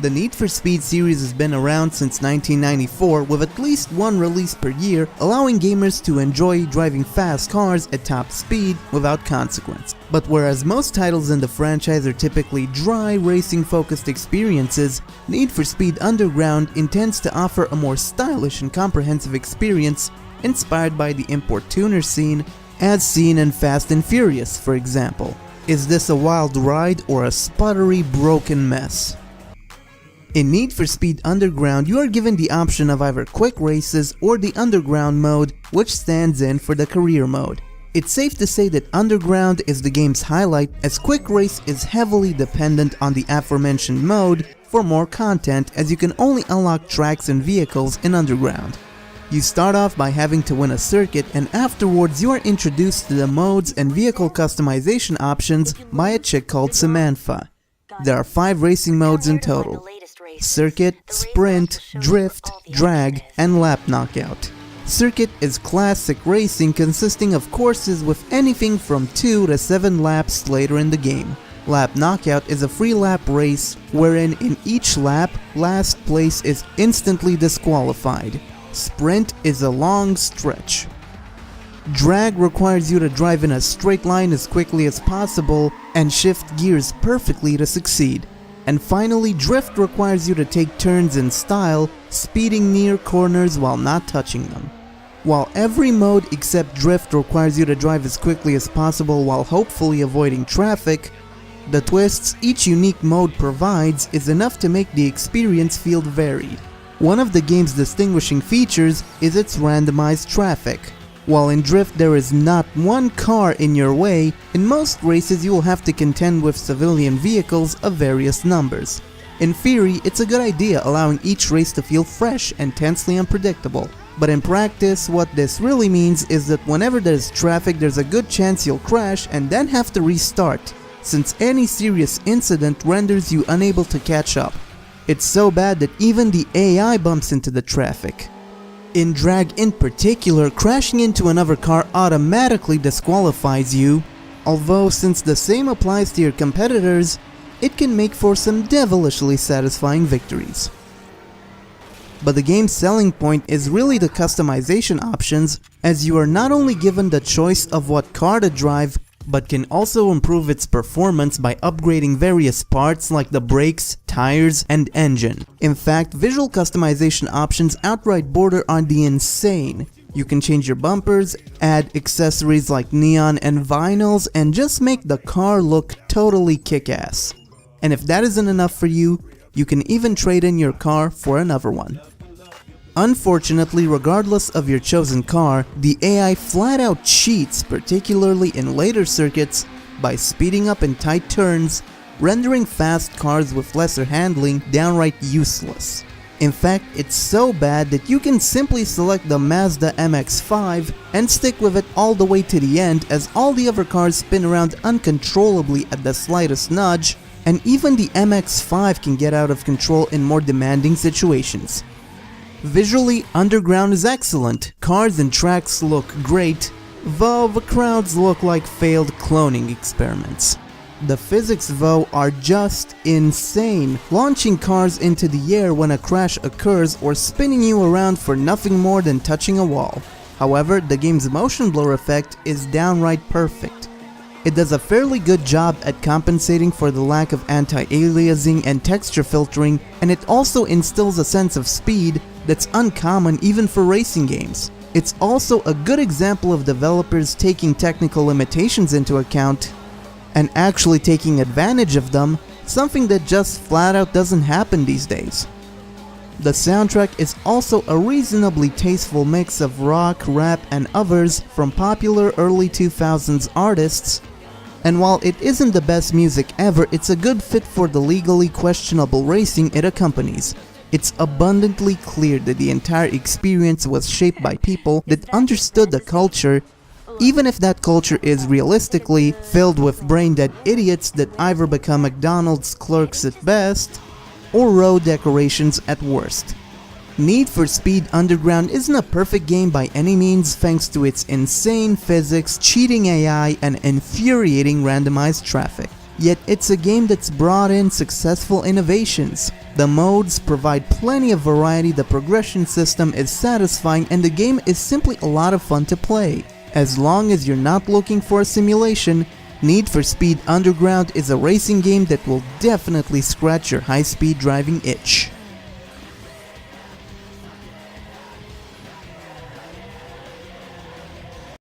The Need for Speed series has been around since 1994 with at least one release per year, allowing gamers to enjoy driving fast cars at top speed without consequence. But whereas most titles in the franchise are typically dry, racing-focused experiences, Need for Speed Underground intends to offer a more stylish and comprehensive experience inspired by the import tuner scene, as seen in Fast and Furious, for example. Is this a wild ride or a sputtery, broken mess? In Need for Speed Underground, you are given the option of either quick races or the Underground mode, which stands in for the career mode. It's safe to say that Underground is the game's highlight, as Quick Race is heavily dependent on the aforementioned mode for more content, as you can only unlock tracks and vehicles in Underground. You start off by having to win a circuit, and afterwards you are introduced to the modes and vehicle customization options by a chick called Samantha. There are 5 racing modes in total: Circuit, Sprint, Drift, Drag, and Lap Knockout. Circuit is classic racing consisting of courses with anything from 2 to 7 laps later in the game. Lap Knockout is a free lap race wherein in each lap, last place is instantly disqualified. Sprint is a long stretch. Drag requires you to drive in a straight line as quickly as possible and shift gears perfectly to succeed. And finally, Drift requires you to take turns in style, speeding near corners while not touching them. While every mode except Drift requires you to drive as quickly as possible while hopefully avoiding traffic, the twists each unique mode provides is enough to make the experience feel varied. One of the game's distinguishing features is its randomized traffic. While in Drift there is not one car in your way, in most races you will have to contend with civilian vehicles of various numbers. In theory, it's a good idea, allowing each race to feel fresh and tensely unpredictable. But in practice, what this really means is that whenever there's traffic, there's a good chance you'll crash and then have to restart, since any serious incident renders you unable to catch up. It's so bad that even the AI bumps into the traffic. In Drag in particular, crashing into another car automatically disqualifies you, although since the same applies to your competitors, it can make for some devilishly satisfying victories. But the game's selling point is really the customization options, as you are not only given the choice of what car to drive, but can also improve its performance by upgrading various parts like the brakes, tires, and engine. In fact, visual customization options outright border on the insane. You can change your bumpers, add accessories like neon and vinyls, and just make the car look totally kick-ass. And if that isn't enough for you, you can even trade in your car for another one. Unfortunately, regardless of your chosen car, the AI flat out cheats, particularly in later circuits, by speeding up in tight turns, rendering fast cars with lesser handling downright useless. In fact, it's so bad that you can simply select the Mazda MX-5 and stick with it all the way to the end, as all the other cars spin around uncontrollably at the slightest nudge, and even the MX-5 can get out of control in more demanding situations. Visually, Underground is excellent, cars and tracks look great, though the crowds look like failed cloning experiments. The physics though are just insane, launching cars into the air when a crash occurs or spinning you around for nothing more than touching a wall. However, the game's motion blur effect is downright perfect. It does a fairly good job at compensating for the lack of anti-aliasing and texture filtering, and it also instills a sense of speed that's uncommon even for racing games. It's also a good example of developers taking technical limitations into account and actually taking advantage of them, something that just flat out doesn't happen these days. The soundtrack is also a reasonably tasteful mix of rock, rap, and others from popular early 2000s artists, and while it isn't the best music ever, it's a good fit for the legally questionable racing it accompanies. It's abundantly clear that the entire experience was shaped by people that understood the culture, even if that culture is realistically filled with brain-dead idiots that either become McDonald's clerks at best, or road decorations at worst. Need for Speed Underground isn't a perfect game by any means thanks to its insane physics, cheating AI, and infuriating randomized traffic. Yet it's a game that's brought in successful innovations. The modes provide plenty of variety, the progression system is satisfying, and the game is simply a lot of fun to play. As long as you're not looking for a simulation, Need for Speed Underground is a racing game that will definitely scratch your high-speed driving itch.